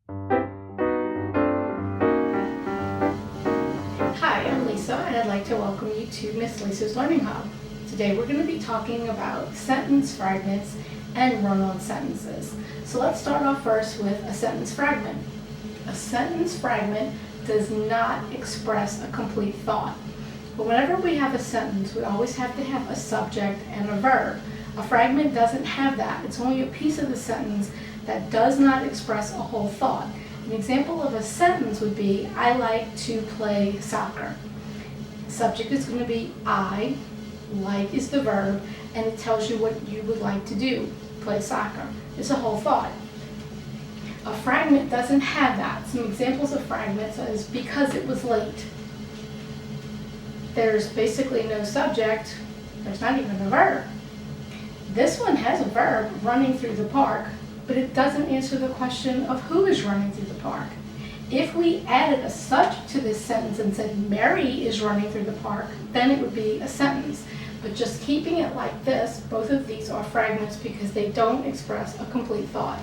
Hi, I'm Lisa, and I'd like to welcome you to Miss Lisa's Learning Hub. Today we're going to be talking about sentence fragments and run-on sentences. So let's start off first with a sentence fragment. A sentence fragment does not express a complete thought. But whenever we have a sentence, we always have to have a subject and a verb. A fragment doesn't have that. It's only a piece of the sentence that does not express a whole thought. An example of a sentence would be, I like to play soccer. Subject is going to be I, like is the verb, and it tells you what you would like to do, play soccer. It's a whole thought. A fragment doesn't have that. Some examples of fragments is because it was late. There's basically no subject, there's not even a verb. This one has a verb, running through the park, but it doesn't answer the question of who is running through the park. If we added a subject to this sentence and said Mary is running through the park, then it would be a sentence. But just keeping it like this, both of these are fragments because they don't express a complete thought.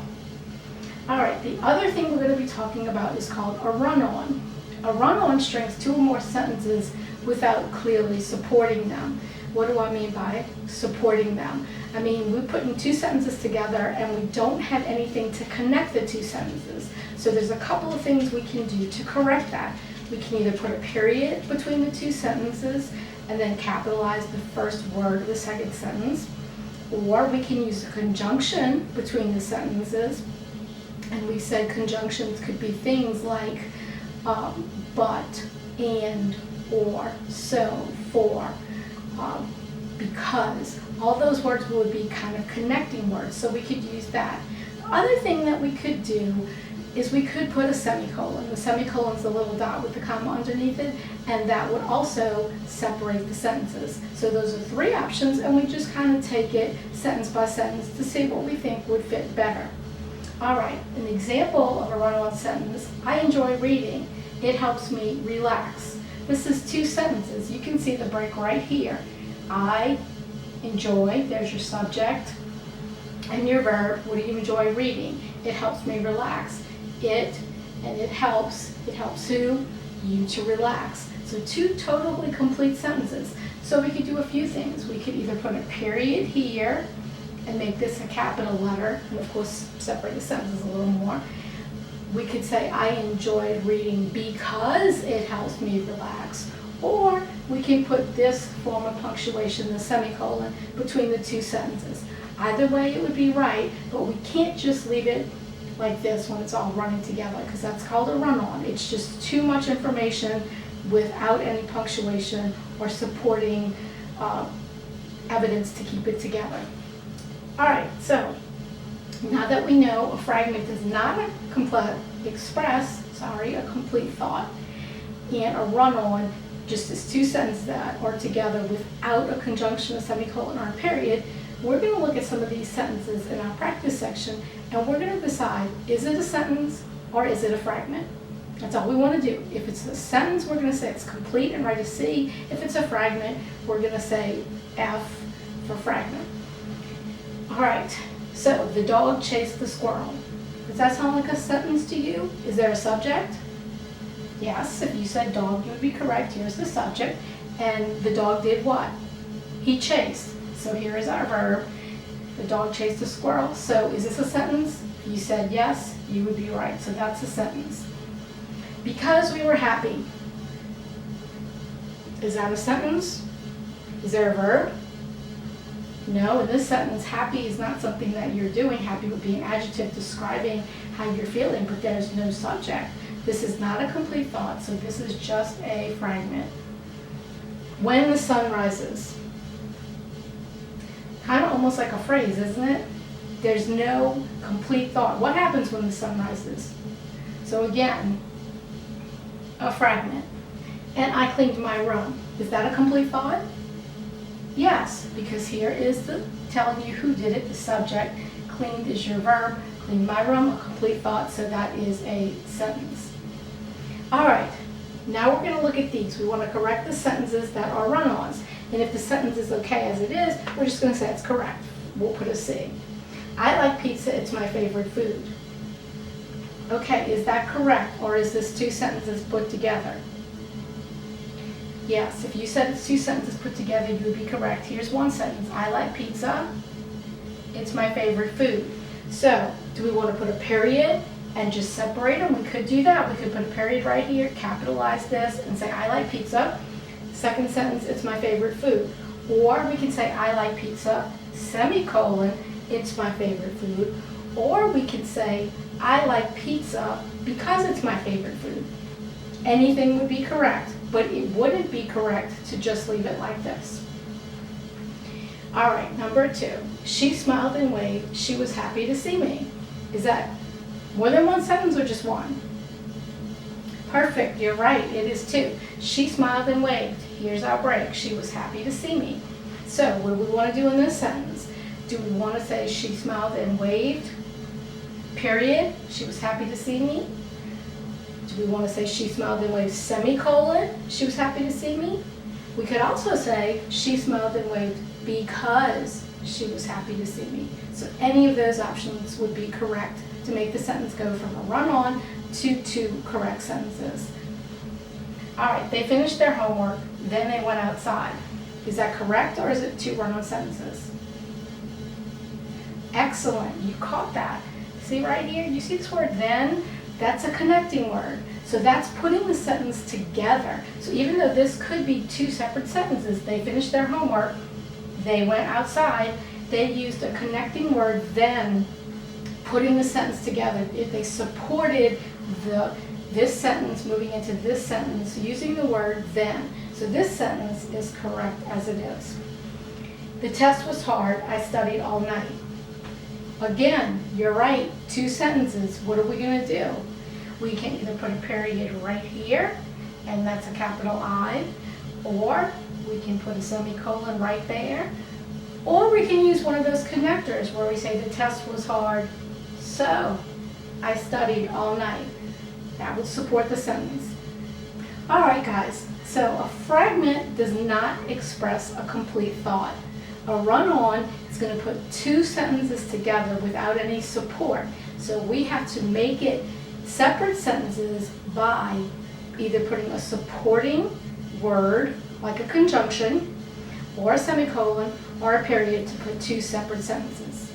All right, the other thing we're going to be talking about is called a run-on. A run-on strings two or more sentences without clearly supporting them. What do I mean by supporting them? I mean, we're putting two sentences together and we don't have anything to connect the two sentences. So there's a couple of things we can do to correct that. We can either put a period between the two sentences and then capitalize the first word of the second sentence, or we can use a conjunction between the sentences. And we said conjunctions could be things like but, and, or, so, for, because. All those words would be kind of connecting words, so we could use that. The other thing that we could do is we could put a semicolon. The semicolon is the little dot with the comma underneath it, and that would also separate the sentences. So those are three options, and we just kind of take it sentence by sentence to see what we think would fit better. All right, an example of a run-on sentence, I enjoy reading. It helps me relax. This is two sentences. You can see the break right here. I enjoy, there's your subject, and your verb, what do you enjoy reading? It helps me relax. It, and it helps who? You to relax. So two totally complete sentences. So we could do a few things. We could either put a period here and make this a capital letter, and of course separate the sentences a little more. We could say, I enjoyed reading because it helps me relax. Or we can put this form of punctuation, the semicolon, between the two sentences. Either way it would be right, but we can't just leave it like this when it's all running together, because that's called a run-on. It's just too much information without any punctuation or supporting evidence to keep it together. All right, so now that we know a fragment does not express a complete thought, and a run-on just as two sentences that are together without a conjunction, a semicolon, or a period, we're going to look at some of these sentences in our practice section, and we're going to decide, is it a sentence or is it a fragment? That's all we want to do. If it's a sentence, we're going to say it's complete and write a C. If it's a fragment, we're going to say F for fragment. All right, so the dog chased the squirrel. Does that sound like a sentence to you? Is there a subject? Yes, if you said dog, you would be correct. Here's the subject. And the dog did what? He chased. So here is our verb. The dog chased the squirrel. So is this a sentence? If you said yes, you would be right. So that's a sentence. Because we were happy. Is that a sentence? Is there a verb? No, in this sentence, happy is not something that you're doing. Happy would be an adjective describing how you're feeling, but there's no subject. This is not a complete thought, so this is just a fragment. When the sun rises. Kind of almost like a phrase, isn't it? There's no complete thought. What happens when the sun rises? So again, a fragment. And I cleaned my room. Is that a complete thought? Yes, because here is the telling you who did it, the subject. Cleaned is your verb. Cleaned my room, a complete thought, so that is a sentence. All right, now we're going to look at these. We want to correct the sentences that are run-ons. And if the sentence is okay as it is, we're just going to say it's correct. We'll put a C. I like pizza, it's my favorite food. Okay, is that correct, or is this two sentences put together? Yes, if you said it's two sentences put together, you would be correct. Here's one sentence. I like pizza. It's my favorite food. So, do we want to put a period and just separate them? We could do that. We could put a period right here, capitalize this, and say, I like pizza. Second sentence, it's my favorite food. Or we can say, I like pizza, semicolon, it's my favorite food. Or we could say, I like pizza because it's my favorite food. Anything would be correct, but it wouldn't be correct to just leave it like this. All right, number 2. She smiled and waved. She was happy to see me. Is that more than one sentence or just one? Perfect, you're right, it is 2. She smiled and waved. Here's our break. She was happy to see me. So what do we want to do in this sentence? Do we want to say she smiled and waved, period, she was happy to see me? Do we want to say she smiled and waved, semicolon, she was happy to see me? We could also say she smiled and waved because she was happy to see me. So any of those options would be correct to make the sentence go from a run-on to 2 correct sentences. All right, they finished their homework, then they went outside. Is that correct, or is it 2 run-on sentences? Excellent, you caught that. See right here, you see this word then? That's a connecting word. So that's putting the sentence together. So even though this could be 2 separate sentences, they finished their homework, they went outside, they used a connecting word then, putting the sentence together. If they supported this sentence moving into this sentence using the word then. So this sentence is correct as it is. The test was hard. I studied all night. Again, you're right. 2 sentences. What are we going to do? We can either put a period right here, and that's a capital I, or we can put a semicolon right there, or we can use one of those connectors where we say the test was hard, so I studied all night. That would support the sentence. All right, guys. So a fragment does not express a complete thought. A run-on is going to put 2 sentences together without any support. So we have to make it separate sentences by either putting a supporting word, like a conjunction, or a semicolon, or a period to put 2 separate sentences.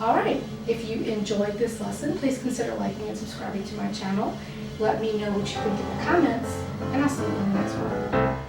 All right, if you enjoyed this lesson, please consider liking and subscribing to my channel. Let me know what you think in the comments, and I'll see you in the next one.